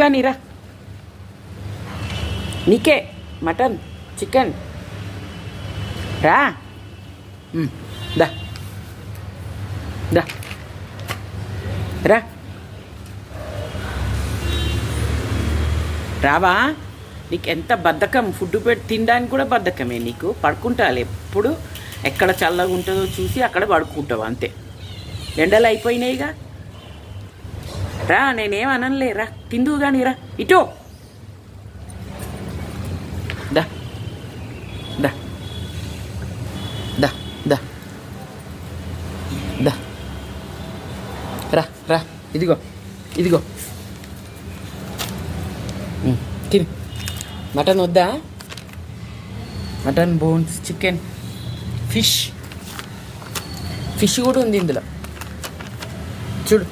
తిందుగానిరా, నీకే mutton chicken రా. దా దా రా, రావా. నీకు ఎంత బద్ధకం, ఫుడ్ పెట్టి తినడానికి కూడా బద్ధకమే నీకు. పడుకుంటావు ఎప్పుడు, ఎక్కడ చల్లగా ఉంటుందో చూసి అక్కడ పడుకుంటావు అంతే. ఎండలు అయిపోయినాయిగా, రా. నేనేమనలే, రా తిందువు కానీ రా. ఇటో దా దా దా దా దా రా రా. ఇదిగో ఇదిగో తిను. మటన్ వద్దా? మటన్ బోన్స్, చికెన్, ఫిష్ కూడా ఉంది ఇందులో చూడు.